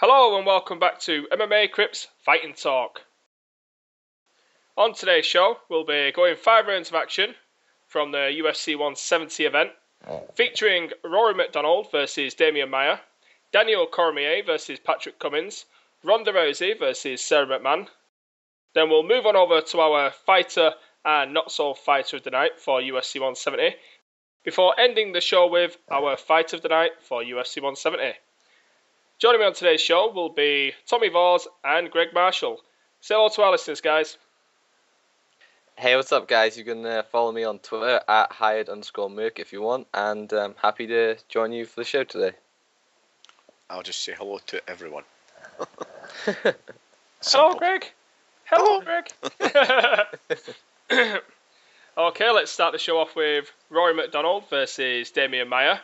Hello and welcome back to MMA Crypt Fighting Talk. On today's show, we'll be going 5 rounds of action from the UFC 170 event, featuring Rory MacDonald versus Demian Maia, Daniel Cormier versus Patrick Cummins, Ronda Rousey versus Sara McMann. Then we'll move on over to our fighter and not so fighter of the night for UFC 170, before ending the show with our fight of the night for UFC 170. Joining me on today's show will be Tommy Vors and Greg Marshall. Say hello to our listeners, guys. Hey, what's up, guys? You can follow me on Twitter at hired_merc if you want, and I'm happy to join you for the show today. I'll just say hello to everyone. Hello, Greg. Hello, Greg. Okay, let's start the show off with Rory MacDonald versus Demian Maia.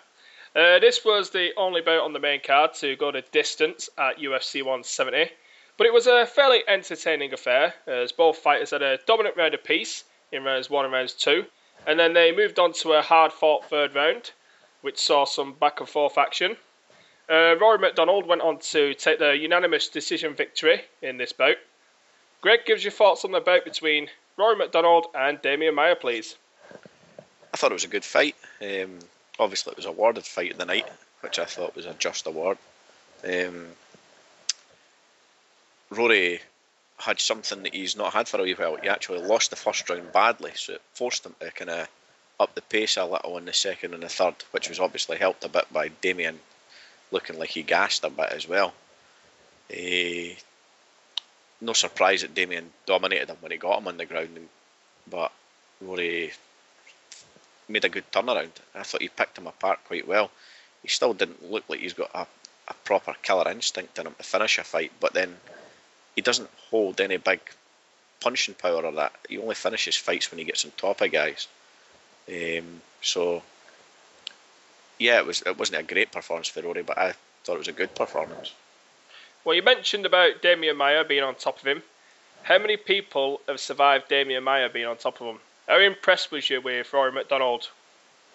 This was the only bout on the main card to go the distance at UFC 170, but it was a fairly entertaining affair as both fighters had a dominant round apiece in rounds 1 and rounds 2, and then they moved on to a hard-fought third round, which saw some back-and-forth action. Rory MacDonald went on to take the unanimous decision victory in this bout. Greg, gives your thoughts on the bout between Rory MacDonald and Demian Maia, please. I thought it was a good fight. Obviously, it was awarded fight of the night, which I thought was a just award. Rory had something that he's not had for a wee while. He actually lost the first round badly, so it forced him to kind of up the pace a little in the second and the third, which was obviously helped a bit by Demian looking like he gassed a bit as well. No surprise that Demian dominated him when he got him on the ground, but Rory made a good turnaround. I thought he picked him apart quite well. He still didn't look like he's got a proper killer instinct in him to finish a fight, but then he doesn't hold any big punching power or that. He only finishes fights when he gets on top of guys. So yeah, it wasn't a great performance for Rory, but I thought it was a good performance. Well, you mentioned about Demian Maia being on top of him. How many people have survived Demian Maia being on top of him? How impressed was you with Rory MacDonald?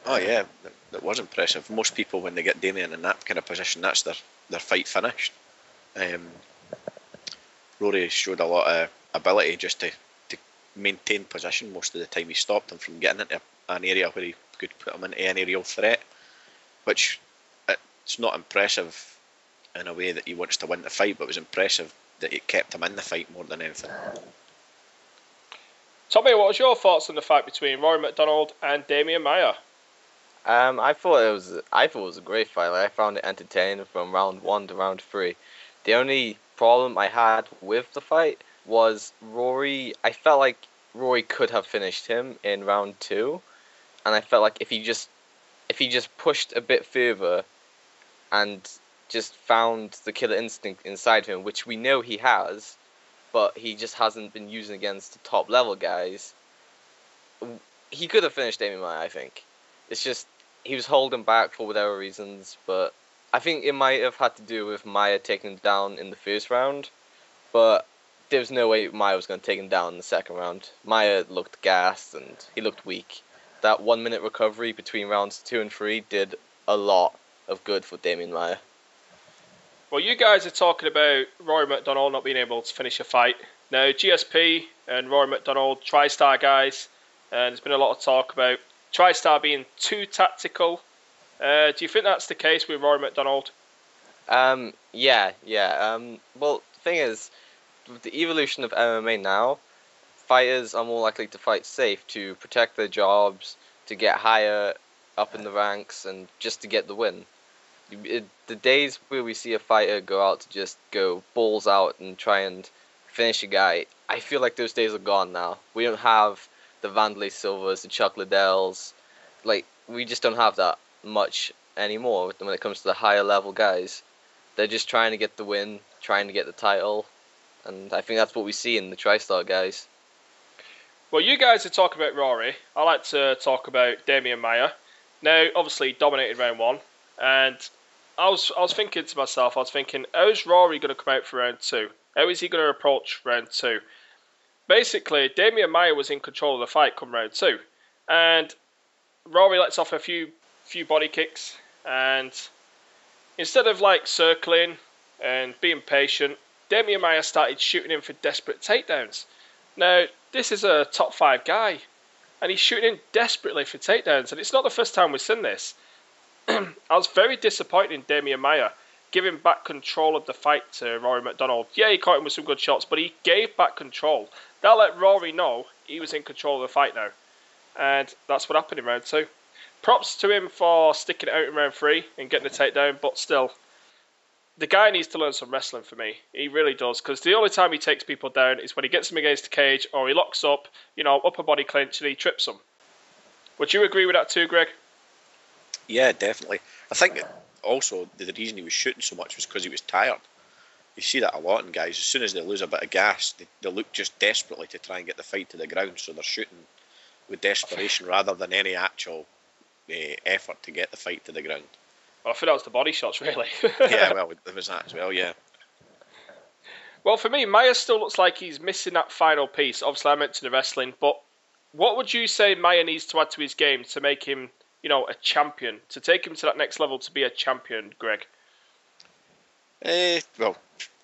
Oh yeah, that was impressive. Most people, when they get Demian in that kind of position, that's their fight finished. Rory showed a lot of ability just to maintain position most of the time. He stopped him from getting into an area where he could put him into any real threat, which it's not impressive in a way that he wants to win the fight, but it was impressive that it kept him in the fight more than anything. Tommy, what was your thoughts on the fight between Rory MacDonald and Demian Maia? I thought it was a great fight. I found it entertaining from round 1 to round 3. The only problem I had with the fight was Rory. I felt like Rory could have finished him in round 2, and I felt like if he just pushed a bit further and just found the killer instinct inside him, which we know he has, but he just hasn't been using against the top level guys, he could have finished Demian Maia, I think. It's just he was holding back for whatever reasons, but I think it might have had to do with Maia taking him down in the first round, but there was no way Maia was going to take him down in the second round. Maia looked gassed and he looked weak. That 1 minute recovery between rounds 2 and 3 did a lot of good for Demian Maia. Well, you guys are talking about Rory MacDonald not being able to finish a fight. Now, GSP and Rory MacDonald, TriStar guys, and there's been a lot of talk about TriStar being too tactical. Do you think that's the case with Rory MacDonald? Yeah. Well, the thing is, with the evolution of MMA now, fighters are more likely to fight safe to protect their jobs, to get higher up in the ranks, and just to get the win. The days where we see a fighter go out to just go balls out and try and finish a guy, I feel like those days are gone now. We don't have the Vanderlei Silvas, the Chuck Liddells. Like, we just don't have that much anymore when it comes to the higher level guys. They're just trying to get the win, trying to get the title, and I think that's what we see in the TriStar guys. Well, you guys are talking about Rory. I like to talk about Demian Maia. Now, obviously, he dominated round 1, and I was thinking to myself, how's Rory going to come out for round 2? How is he going to approach round 2? Basically, Demian Maia was in control of the fight come round 2, and Rory lets off a few body kicks, and instead of like circling and being patient, Demian Maia started shooting him for desperate takedowns. Now, this is a top 5 guy, and he's shooting him desperately for takedowns, and it's not the first time we've seen this. I was very disappointed in Demian Maia giving back control of the fight to Rory MacDonald. Yeah, he caught him with some good shots, but he gave back control. That let Rory know he was in control of the fight now, and that's what happened in round 2. Props to him for sticking it out in round 3 and getting the takedown, but still, the guy needs to learn some wrestling for me. He really does, because the only time he takes people down is when he gets them against the cage or he locks up, upper body clinch, and he trips them. Would you agree with that too, Greg? Yeah, definitely. I think also the reason he was shooting so much was because he was tired. You see that a lot in guys. As soon as they lose a bit of gas, they look just desperately to try and get the fight to the ground, so they're shooting with desperation rather than any actual effort to get the fight to the ground. Well, I think that was the body shots, really. Yeah, well, there was that as well, yeah. Well, for me, Maia still looks like he's missing that final piece. Obviously, I mentioned the wrestling, but what would you say Maia needs to add to his game to make him, a champion, to take him to that next level to be a champion, Greg? Well,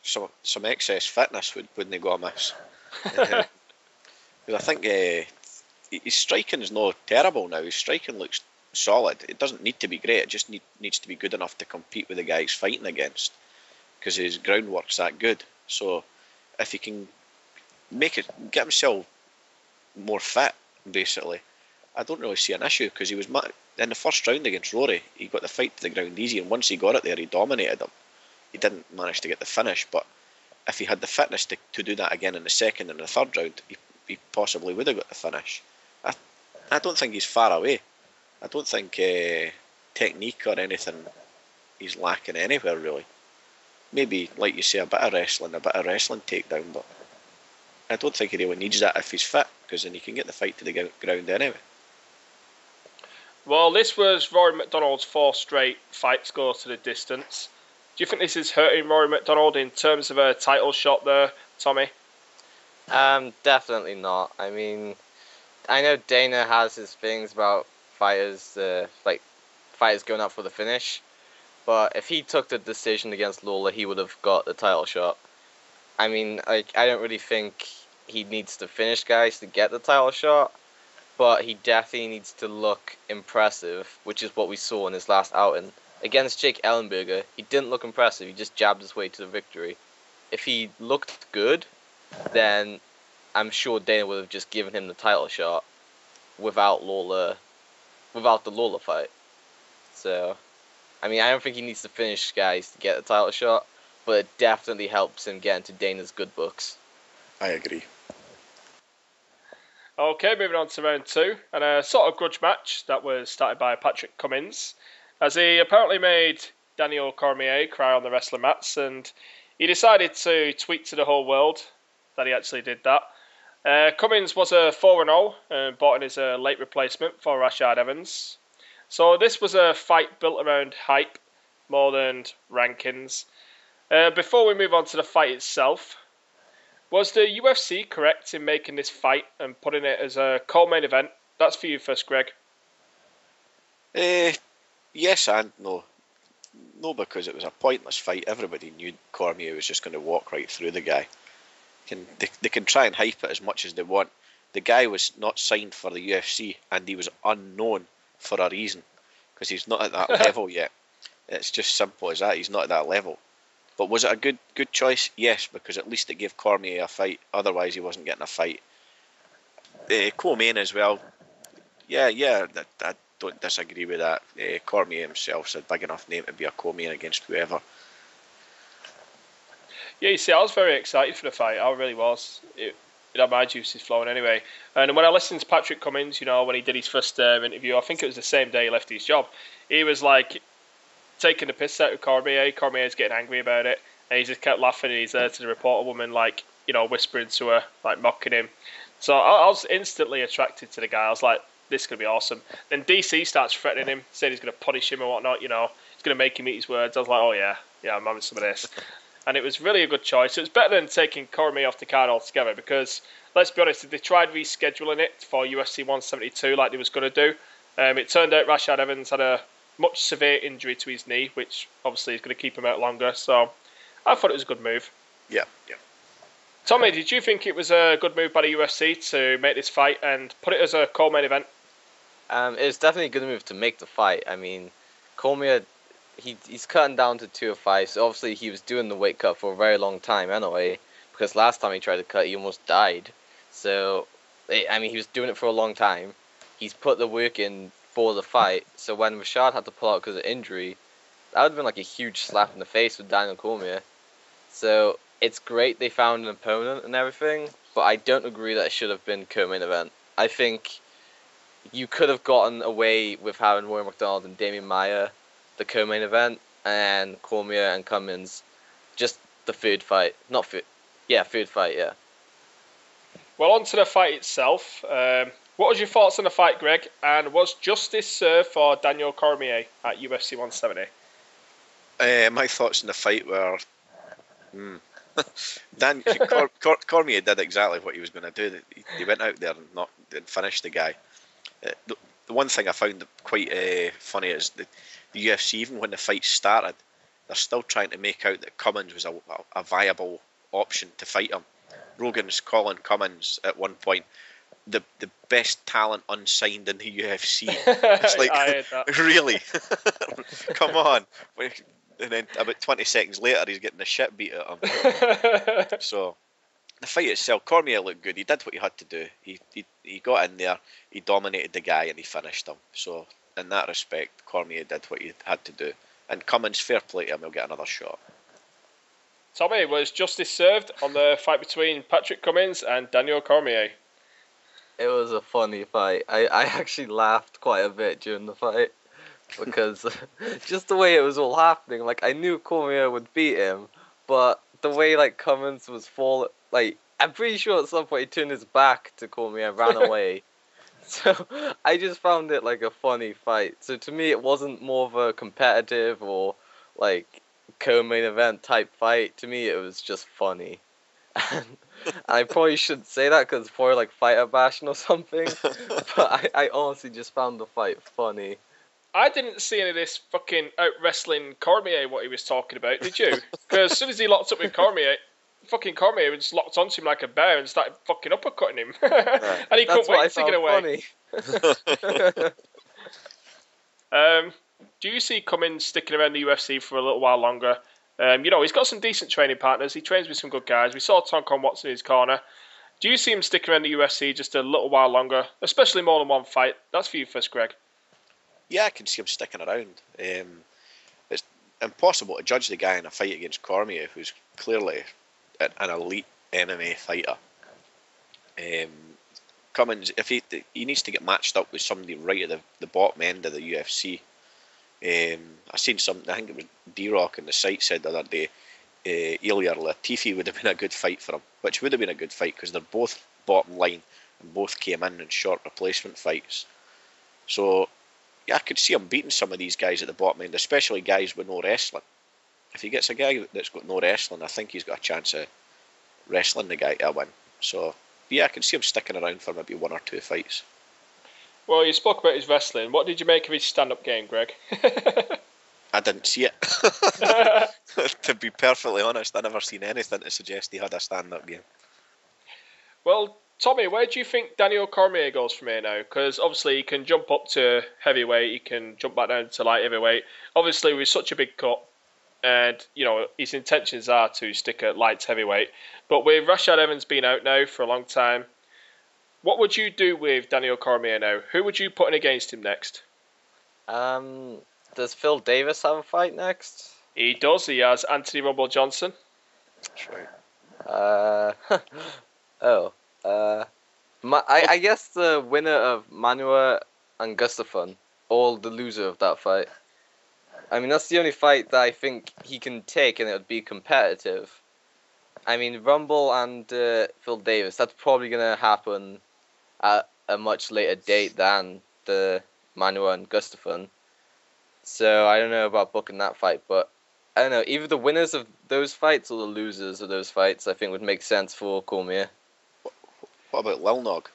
some excess fitness wouldn't he go amiss? Because I think his striking is not terrible now. His striking looks solid. It doesn't need to be great. It just needs to be good enough to compete with the guy he's fighting against, because his groundwork's that good. So if he can get himself more fit, basically, I don't really see an issue, because he was in the first round against Rory. He got the fight to the ground easy, and once he got it there, he dominated him. He didn't manage to get the finish, but if he had the fitness to do that again in the second and the third round, he possibly would have got the finish. I don't think he's far away. I don't think technique or anything he's lacking anywhere, really. Maybe, like you say, a bit of wrestling takedown, but I don't think he really needs that if he's fit, because then he can get the fight to the ground anyway. Well, this was Rory MacDonald's 4th straight fights go to the distance. Do you think this is hurting Rory MacDonald in terms of a title shot there, Tommy? Definitely not. I mean, I know Dana has his things about fighters going up for the finish, but if he took the decision against Lawler, he would have got the title shot. I mean, I don't really think he needs to finish guys to get the title shot, but he definitely needs to look impressive, which is what we saw in his last outing. Against Jake Ellenberger, he didn't look impressive. He just jabbed his way to the victory. If he looked good, then I'm sure Dana would have just given him the title shot without the Lawler fight. So, I mean, I don't think he needs to finish guys to get the title shot, but it definitely helps him get into Dana's good books. I agree. Okay, moving on to round 2, and a sort of grudge match that was started by Patrick Cummins, as he apparently made Daniel Cormier cry on the wrestling mats, and he decided to tweet to the whole world that he actually did that. Cummins was a 4-0 and bought in as a late replacement for Rashad Evans. So this was a fight built around hype more than rankings. Before we move on to the fight itself, was the UFC correct in making this fight and putting it as a co-main event? That's for you first, Greg. Yes and no. No, because it was a pointless fight. Everybody knew Cormier was just going to walk right through the guy. They can try and hype it as much as they want. The guy was not signed for the UFC, and he was unknown for a reason, because he's not at that level yet. It's just simple as that. He's not at that level. But was it a good choice? Yes, because at least it gave Cormier a fight. Otherwise, he wasn't getting a fight. Co-main as well. Yeah, I don't disagree with that. Cormier himself's a big enough name to be a co-main against whoever. Yeah, you see, I was very excited for the fight. I really was. It had my juices flowing anyway. And when I listened to Patrick Cummins, when he did his first interview, I think it was the same day he left his job, he was like taking the piss out of Cormier. Cormier's getting angry about it, and he just kept laughing, and he's there to the reporter woman, whispering to her, mocking him. So I was instantly attracted to the guy. I was like, this is going to be awesome. Then DC starts threatening him, saying he's going to punish him and whatnot, he's going to make him eat his words. I was like, oh yeah, I'm having some of this. And it was really a good choice. It was better than taking Cormier off the card altogether, because, let's be honest, if they tried rescheduling it for UFC 172 like they was going to do, it turned out Rashad Evans had a much severe injury to his knee, which obviously is going to keep him out longer. So I thought it was a good move. Yeah. Tommy, did you think it was a good move by the UFC to make this fight and put it as a co-main event? It was definitely a good move to make the fight. I mean, Cormier, he's cutting down to 205, so obviously he was doing the weight cut for a very long time anyway, because last time he tried to cut, he almost died. So, I mean, he was doing it for a long time. He's put the work in for the fight, so when Rashad had to pull out because of injury, that would have been like a huge slap in the face with Daniel Cormier. So, it's great they found an opponent and everything, but I don't agree that it should have been co-main event. I think you could have gotten away with having Rory MacDonald and Demian Maia, the co-main event, and Cormier and Cummins, just the third fight. Third fight, yeah. Well, on to the fight itself. What was your thoughts on the fight, Greg? And was justice served for Daniel Cormier at UFC 170? My thoughts on the fight were... Cormier did exactly what he was going to do. He went out there and finished the guy. The one thing I found quite funny is the UFC, even when the fight started, they're still trying to make out that Cummins was a viable option to fight him. Rogan's calling Cummins at one point the best talent unsigned in the UFC. It's like, I heard that. Really? Come on. And then about 20 seconds later, he's getting the shit beat at him. So, the fight itself, Cormier looked good. He did what he had to do. He got in there, he dominated the guy, and he finished him. So, in that respect, Cormier did what he had to do. And Cummins, fair play to him, he'll get another shot. Tommy, was justice served on the fight between Patrick Cummins and Daniel Cormier? It was a funny fight. I actually laughed quite a bit during the fight. Because just the way it was all happening, like, I knew Cormier would beat him, but the way, like, Cummins was falling, like, I'm pretty sure at some point he turned his back to Cormier and ran away. So, I just found it, like, a funny fight. So, to me, it wasn't more of a competitive or, like, co-main event type fight. To me, it was just funny. And I probably shouldn't say that because it's probably, like, fighter bashing or something, but I honestly just found the fight funny. I didn't see any of this fucking out-wrestling Cormier, what he was talking about, did you? Because as soon as he locked up with Cormier, fucking Cormier just locked onto him like a bear and started fucking uppercutting him. And he couldn't wait to get away. Do you see Cummins sticking around the UFC for a little while longer? He's got some decent training partners. He trains with some good guys. We saw Tonkan Watson in his corner. Do you see him sticking around the UFC just a little while longer, especially more than one fight? That's for you first, Greg. Yeah, I can see him sticking around. It's impossible to judge the guy in a fight against Cormier, who's clearly an elite MMA fighter. Cummins, if he needs to get matched up with somebody right at the bottom end of the UFC. I seen I think it was D-Rock on the site said the other day, Ilir Latifi would have been a good fight for him, which would have been a good fight because they're both bottom line and both came in short replacement fights. So, yeah, I could see him beating some of these guys at the bottom end, especially guys with no wrestling. If he gets a guy that's got no wrestling, I think he's got a chance of wrestling the guy to win. So, yeah, I can see him sticking around for maybe one or two fights. Well, you spoke about his wrestling. What did you make of his stand-up game, Greg? I didn't see it. To be perfectly honest, I never seen anything to suggest he had a stand-up game. Well, Tommy, where do you think Daniel Cormier goes from here now? Because obviously he can jump up to heavyweight, he can jump back down to light heavyweight. Obviously with such a big cut, and his intentions are to stick at light heavyweight. But with Rashad Evans being out now for a long time, what would you do with Daniel Cormier now? Who would you put in against him next? Does Phil Davis have a fight next? He does. He has Anthony Rumble Johnson. That's right. I guess the winner of Manuel and Gustafsson, or the loser of that fight. I mean, that's the only fight that I think he can take and it would be competitive. I mean, Rumble and Phil Davis, that's probably going to happen at a much later date than the Manuel and Gustafsson. So I don't know about booking that fight, but I don't know, either the winners of those fights or the losers of those fights I think would make sense for Cormier. What about Lil Nog?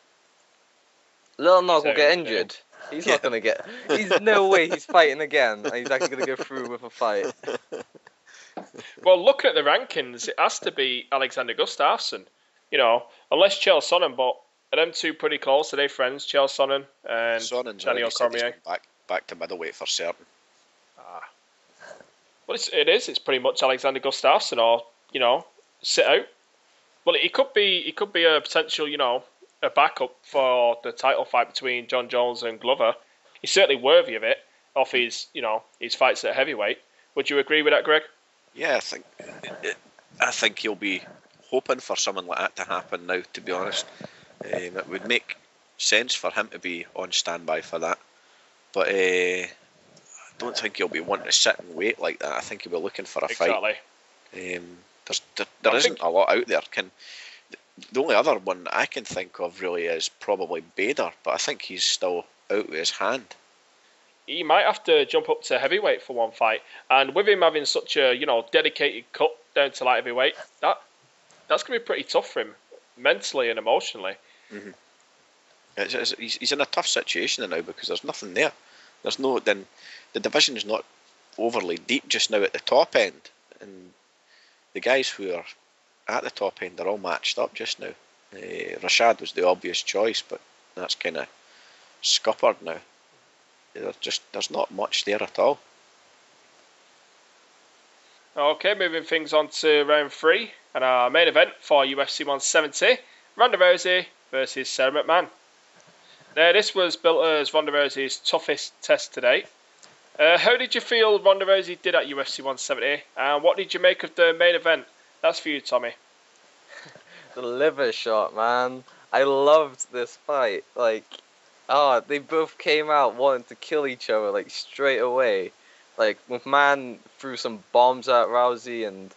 Lil Nog will get injured. He's not going to get... He's no way he's fighting again. And he's actually going to go through with a fight. Well, looking at the rankings, it has to be Alexander Gustafsson. You know, unless Chael Sonnen, but are them two pretty close? Are they friends, Chael Sonnen and Sonnen's Daniel already said he's Cormier? going back to middleweight for certain. Ah. Well, it's pretty much Alexander Gustafsson, or sit out. Well, he could be a potential, a backup for the title fight between John Jones and Glover. He's certainly worthy of it off his fights at heavyweight. Would you agree with that, Greg? Yeah, I think he'll be hoping for something like that to happen now. To be honest, it would make sense for him to be on standby for that. But I don't think he'll be wanting to sit and wait like that. I think he'll be looking for a fight. There isn't a lot out there. The only other one I can think of really is probably Bader, but I think he's still out with his hand. He might have to jump up to heavyweight for one fight, and with him having such a dedicated cut down to light heavyweight, that's gonna be pretty tough for him mentally and emotionally. Mm-hmm. He's in a tough situation now because there's nothing there. The division is not overly deep just now at the top end, and the guys who are at the top end are all matched up just now. Rashad was the obvious choice, but that's kind of scuppered now. There's not much there at all. Okay, moving things on to round 3 and our main event for UFC 170, Ronda Rousey versus Sara McMann. Now, this was built as Ronda Rousey's toughest test to date. How did you feel Ronda Rousey did at UFC 170, and what did you make of the main event? That's for you, Tommy. The liver shot, man. I loved this fight. They both came out wanting to kill each other, straight away. McMann threw some bombs at Rousey, and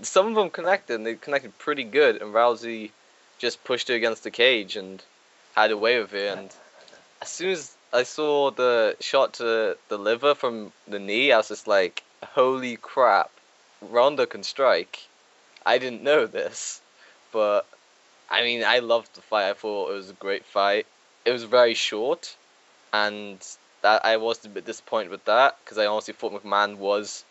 some of them connected, and they connected pretty good, and Rousey just pushed her against the cage and had a way with it. And as soon as I saw the shot to the liver from the knee, I was just like, holy crap, Ronda can strike. I didn't know this, but I mean, I loved the fight. I thought it was a great fight. It was very short, and that I was a bit disappointed with that, because I honestly thought McMann was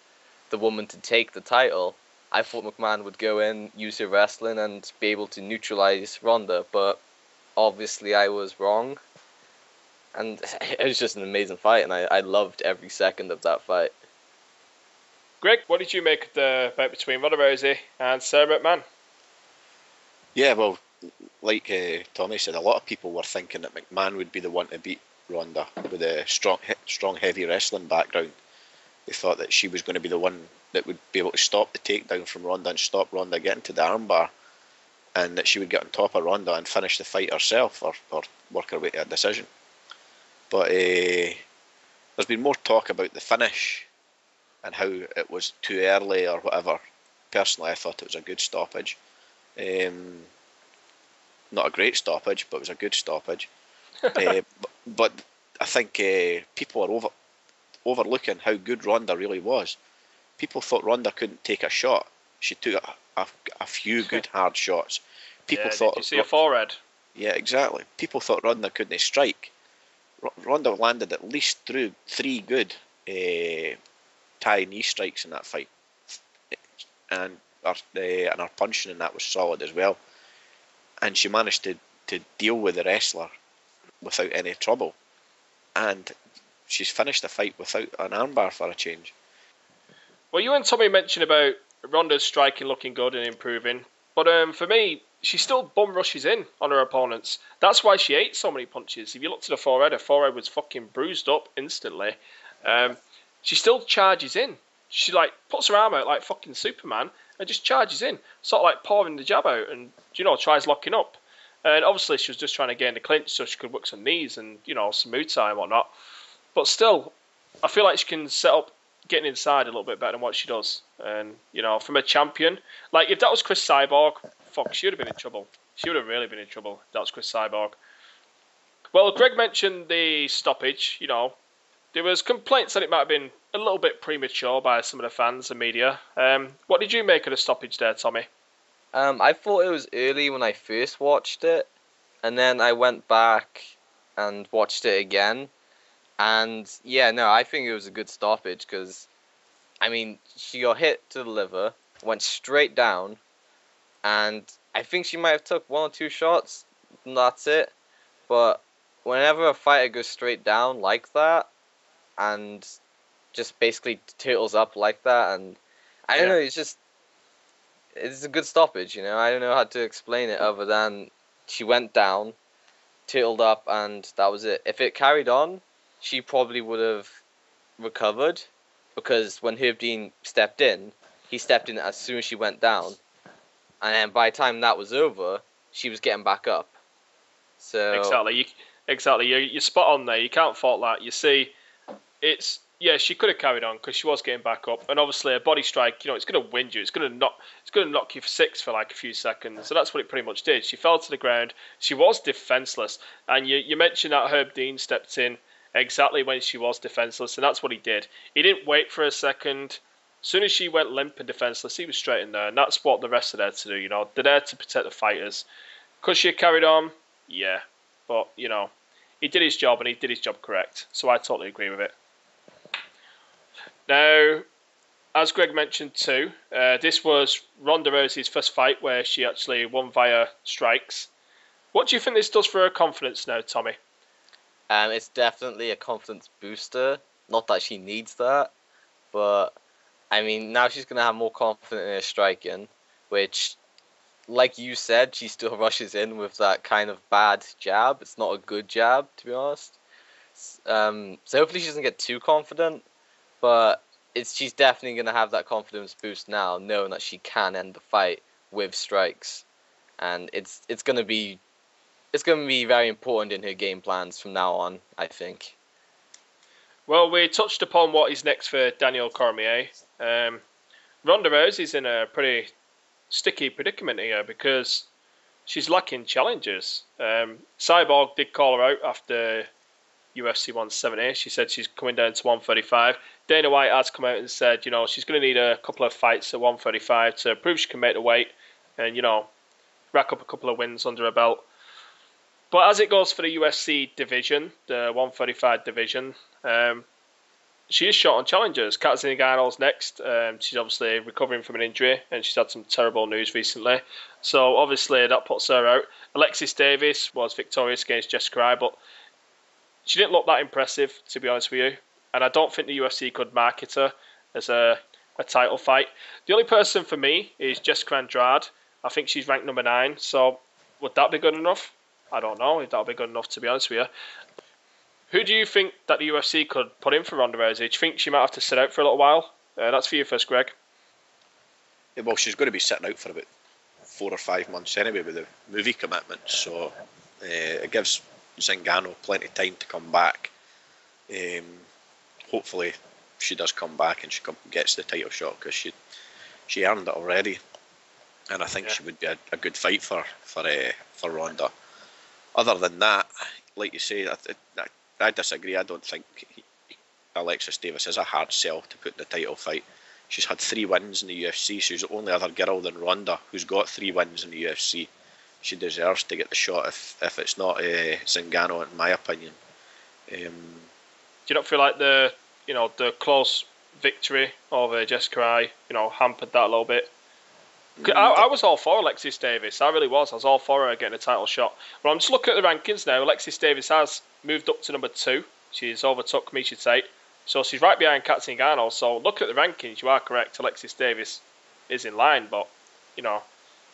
the woman to take the title. I thought McMann would go in, use her wrestling, and be able to neutralize Ronda, but obviously I was wrong. And it was just an amazing fight, and I loved every second of that fight. Greg, what did you make of the fight between Ronda Rousey and Sara McMann? Yeah, well, like Tommy said, a lot of people were thinking that McMann would be the one to beat Ronda with a strong, heavy wrestling background. They thought that she was going to be the one that would be able to stop the takedown from Ronda and stop Ronda getting to the armbar, and that she would get on top of Ronda and finish the fight herself, or work her way to a decision. But there's been more talk about the finish and how it was too early or whatever. Personally, I thought it was a good stoppage. Not a great stoppage, but it was a good stoppage. But I think people are overlooking how good Ronda really was. People thought Ronda couldn't take a shot. She took a few good hard shots. People thought. Did you see a forehead? Yeah, exactly. People thought Ronda couldn't strike. Ronda landed at least through 3 good Thai knee strikes in that fight, and her punching in that was solid as well. And she managed to deal with the wrestler without any trouble, and she's finished the fight without an armbar for a change. Well, you and Tommy mentioned about Ronda's striking looking good and improving, but for me, she still bum rushes in on her opponents. That's why she ate so many punches. If you look to the forehead, her forehead was fucking bruised up instantly. She still charges in. She puts her arm out like fucking Superman and just charges in, sort of like pouring the jab out, and tries locking up. And obviously she was just trying to gain the clinch so she could work some knees and some Muay Thai and whatnot. But still, I feel like she can set up getting inside a little bit better than what she does. And from a champion, if that was Chris Cyborg, fuck, she would have been in trouble. She would have really been in trouble if that was Chris Cyborg. Well, Greg mentioned the stoppage. There was complaints that it might have been a little bit premature by some of the fans and media. What did you make of the stoppage there, Tommy? I thought it was early when I first watched it, and then I went back and watched it again. And yeah, no, I think it was a good stoppage because, I mean, she got hit to the liver, went straight down, and I think she might have took 1 or 2 shots, and that's it. But whenever a fighter goes straight down like that, and just basically turtles up like that, and I don't know, it's a good stoppage, I don't know how to explain it other than she went down, turtled up, and that was it. If it carried on, she probably would have recovered, because when Herb Dean stepped in, he stepped in as soon as she went down, and then by the time that was over, she was getting back up. So Exactly. You're spot on there. You can't fault that. You see, she could have carried on because she was getting back up, and obviously a body strike, it's going to wind you. It's going to knock you for 6 for like a few seconds. So that's what it pretty much did. She fell to the ground. She was defenseless, and you mentioned that Herb Dean stepped in exactly when she was defenseless, and that's what he did. He didn't wait for a second. As soon as she went limp and defenseless, he was straight in there, and that's what the rest are there to do. They're there to protect the fighters. Could she have carried on? Yeah, but he did his job, and he did his job correct. So I totally agree with it. Now, as Greg mentioned too, this was Ronda Rousey's first fight where she actually won via strikes. What do you think this does for her confidence now, Tommy? It's definitely a confidence booster. Not that she needs that, but I mean, now she's going to have more confidence in her striking, which, like you said, she still rushes in with that kind of bad jab. It's not a good jab, to be honest. So hopefully she doesn't get too confident, but she's definitely going to have that confidence boost now, knowing that she can end the fight with strikes, and it's going to be very important in her game plans from now on, I think. Well, we touched upon what is next for Daniel Cormier. Ronda Rousey's in a pretty sticky predicament here because she's lacking challenges. Cyborg did call her out after UFC 170. She said she's coming down to 135. Dana White has come out and said, she's going to need a couple of fights at 135 to prove she can make the weight and, rack up a couple of wins under her belt. But as it goes for the UFC division, the 135 division, she is short on challengers. Kat Zingano's next. She's obviously recovering from an injury, and she's had some terrible news recently. So obviously that puts her out. Alexis Davis was victorious against Jessica Eye, but she didn't look that impressive, to be honest with you. And I don't think the UFC could market her as a title fight. The only person for me is Jessica Andrade. I think she's ranked number 9. So would that be good enough? I don't know if that'll be good enough, to be honest with you. Who do you think that the UFC could put in for Ronda Rousey? Do you think she might have to sit out for a little while? That's for you first, Greg. Yeah, well, she's going to be sitting out for about 4 or 5 months anyway with the movie commitments, so it gives Zingano plenty of time to come back. Hopefully she does come back and she gets the title shot, because she earned it already, and I think she would be a good fight for Ronda. Other than that, like you say, I disagree. I don't think Alexis Davis is a hard sell to put in the title fight. She's had 3 wins in the UFC. She's the only other girl than Ronda who's got 3 wins in the UFC. She deserves to get the shot if it's not Zingano, in my opinion. Do you not feel like the close victory over Jessica Eye, hampered that a little bit? I was all for Alexis Davis. I really was. I was all for her getting a title shot. But I'm just looking at the rankings now. Alexis Davis has moved up to number 2. She's overtook Miesha Tate. So she's right behind Kat Zingano. So looking at the rankings, you are correct. Alexis Davis is in line. But,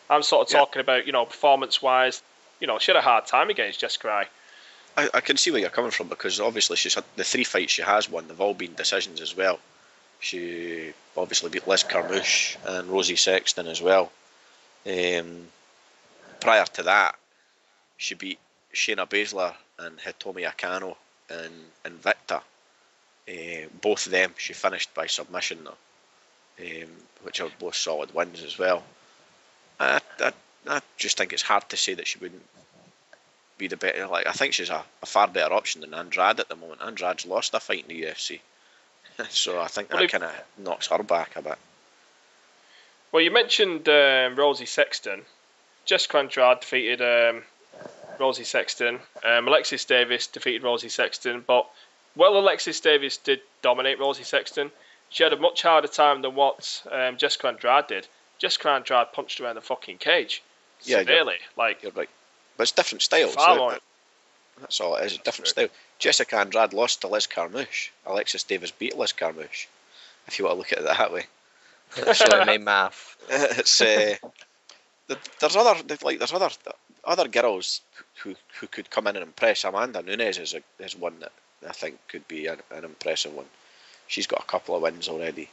I'm sort of talking about, performance-wise. She had a hard time against Jessica Eye. I can see where you're coming from, because obviously she's had the 3 fights she has won. They've all been decisions as well. She obviously beat Liz Carmouche and Rosie Sexton as well. Prior to that, she beat Shayna Baszler and Hitomi Akano in Invicta. Both of them she finished by submission though, which are both solid wins as well. I just think it's hard to say that she wouldn't be the better. I think she's a far better option than Andrade at the moment. Andrade's lost a fight in the UFC. So I think that kind of knocks her back a bit. Well, you mentioned Rosie Sexton. Jessica Andrade defeated Rosie Sexton. Alexis Davis defeated Rosie Sexton. But while Alexis Davis did dominate Rosie Sexton, she had a much harder time than what Jessica Andrade did. Jessica Andrade punched her in the fucking cage. Yeah, severely. You're right. But it's different styles. Far more. That's all it is. It's different style. Jessica Andrade lost to Liz Carmouche. Alexis Davis beat Liz Carmouche. If you want to look at it that way. Showing me math. It's there's other girls who could come in and impress. Amanda Nunes is one that I think could be an impressive one. She's got a couple of wins already,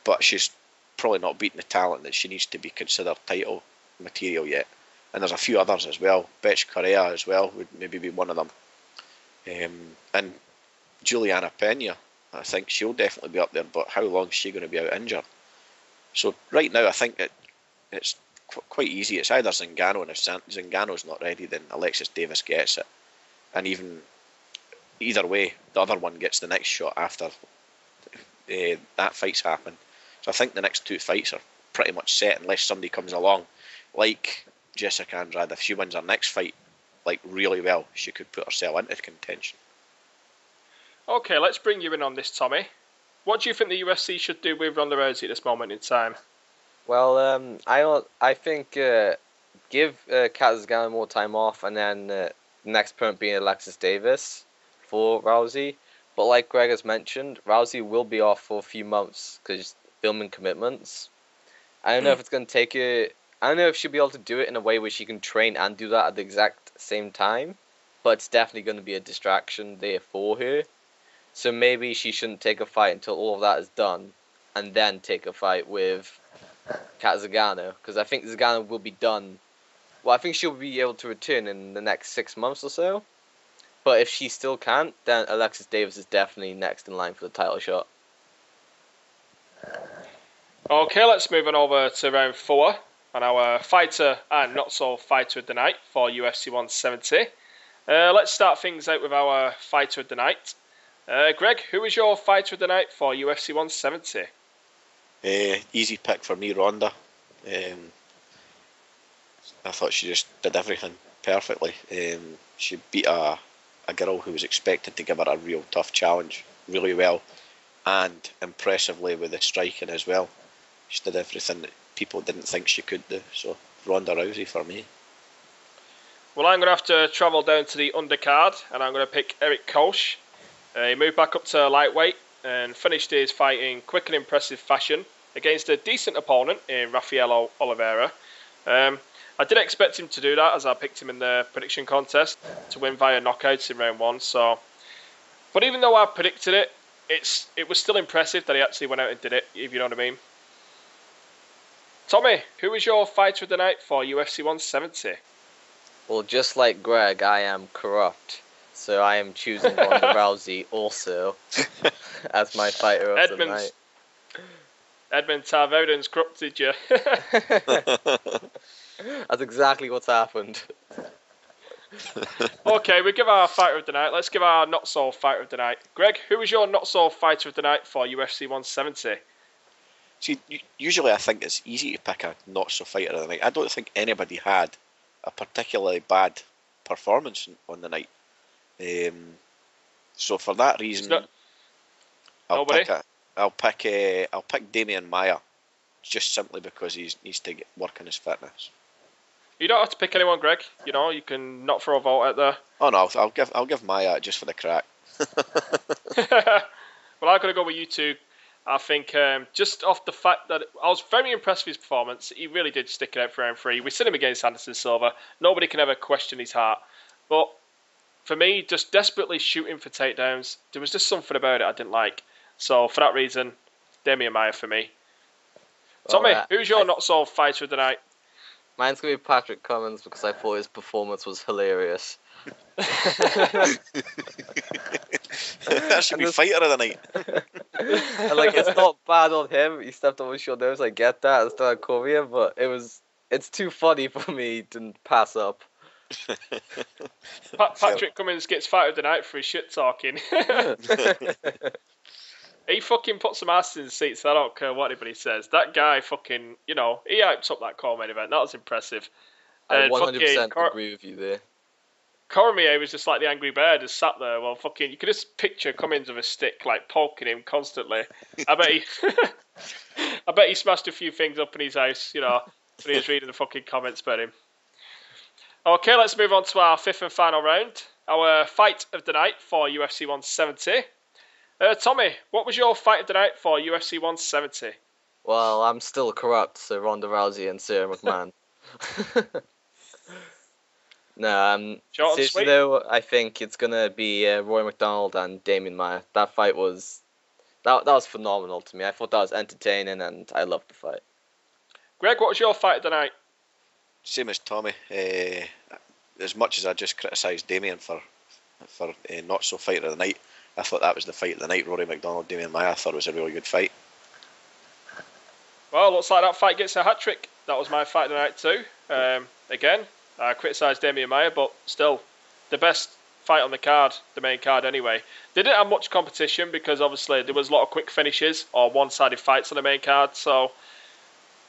but she's probably not beating the talent that she needs to be considered title material yet. And there's a few others as well. Betch Correa as well would maybe be one of them. And Juliana Pena, I think she'll definitely be up there, but how long is she going to be out injured? So right now I think it's quite easy. It's either Zingano, and if Zingano's not ready, then Alexis Davis gets it. And either way, the other one gets the next shot after that fight's happened. So I think the next two fights are pretty much set unless somebody comes along like Jessica Andrade. If she wins her next fight like really well, she could put herself into contention. Okay, let's bring you in on this, Tommy. What do you think the UFC should do with Ronda Rousey at this moment in time? Well, I think give Kat Zingano more time off, and then the next opponent being Alexis Davis for Rousey. But like Greg has mentioned, Rousey will be off for a few months because filming commitments. I don't know if it's going to take her. I don't know if she'll be able to do it in a way where she can train and do that at the exact same time. But it's definitely going to be a distraction there for her. So maybe she shouldn't take a fight until all of that is done, and then take a fight with Kat Zingano, because I think Zingano will be done. Well, I think she'll be able to return in the next 6 months or so. But if she still can't, then Alexis Davis is definitely next in line for the title shot. Okay, let's move on over to round 4 on our fighter and not so fighter of the night for UFC 170. Let's start things out with our fighter of the night. Greg, who was your fighter of the night for UFC 170? Easy pick for me, Ronda. I thought she just did everything perfectly. She beat a girl who was expected to give her a real tough challenge really well, and impressively with the striking as well. She did everything that people didn't think she could do. So Ronda Rousey for me. Well, I'm going to have to travel down to the undercard, and I'm going to pick Eric Koch. He moved back up to lightweight and finished his fight in quick and impressive fashion against a decent opponent in Rafael Oliveira. I did expect him to do that, as I picked him in the prediction contest to win via knockouts in round 1. But even though I predicted it, it was still impressive that he actually went out and did it, if you know what I mean. Tommy, who was your fighter of the night for UFC 170? Well, just like Greg, I am corrupt. So I am choosing Ronda Rousey also as my fighter of the night. Edmund Tarverdin's corrupted you. That's exactly what's happened. Okay, we give our fighter of the night. Let's give our not so fighter of the night. Greg, who was your not so fighter of the night for UFC 170? See, usually I think it's easy to pick a not so fighter of the night. I don't think anybody had a particularly bad performance on the night. So for that reason, I'll pick Demian Maia, just simply because he needs to work on his fitness. You don't have to pick anyone, Greg. You know, you can not throw a vote out there. Oh no, I'll give Maia just for the crack. Well, I'm gonna go with you two. I think just off the fact that I was very impressed with his performance. He really did stick it out for round 3. We seen him against Anderson Silva. Nobody can ever question his heart. But for me, just desperately shooting for takedowns, there was just something about it I didn't like. So for that reason, Demian Maia for me. Tommy, who's your not so fighter of the night? Mine's going to be Patrick Cummins because I thought his performance was hilarious. That should be fighter of the night. And like, it's not bad on him. He stepped on his short nose. I get that. It's not Cormier, but it's too funny for me to pass up. Patrick Cummins gets fighter of the night for his shit talking. He fucking put some ass in the seats. I don't care what anybody says. That guy fucking, he hyped up that Cormier event. That was impressive. I 100% agree with you there. Cormier was just like the angry bear, just sat there. Well, fucking, you could just picture Cummins with a stick, like poking him constantly. I bet he, I bet he smashed a few things up in his house, you know, when he was reading the fucking comments about him. Okay, let's move on to our fifth and final round. Our fight of the night for UFC 170. Tommy, what was your fight of the night for UFC 170? Well, I'm still corrupt, so Ronda Rousey and Sara McMann. No, Short and seriously sweet. though, I think it's gonna be Rory MacDonald and Demian Maia. That fight was that was phenomenal to me. I thought that was entertaining, and I loved the fight. Greg, what was your fight of the night? Same as Tommy. As much as I just criticised Demian for not so fight of the night, I thought that was the fight of the night. Rory MacDonald, Demian Maia. I thought it was a really good fight. Well, looks like that fight gets a hat trick. That was my fight of the night too. Again, I criticised Demian Maia, but still, the best fight on the card, the main card anyway. They didn't have much competition because obviously there was a lot of quick finishes or one-sided fights on the main card. So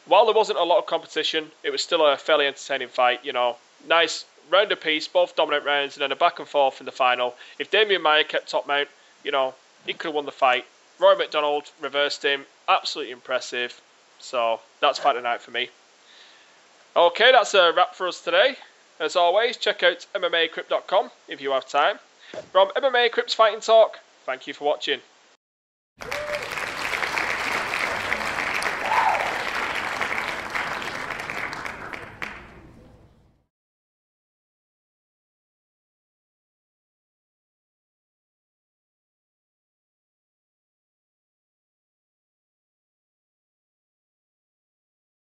while there wasn't a lot of competition, it was still a fairly entertaining fight. You know, nice round apiece, both dominant rounds, and then a back and forth in the final. If Demian Maia kept top mount, you know, he could have won the fight. Rory MacDonald reversed him. Absolutely impressive. So that's fight of the night for me. Okay, that's a wrap for us today. As always, check out MMACrypt.com if you have time. From MMA Crypt Fighting Talk, thank you for watching.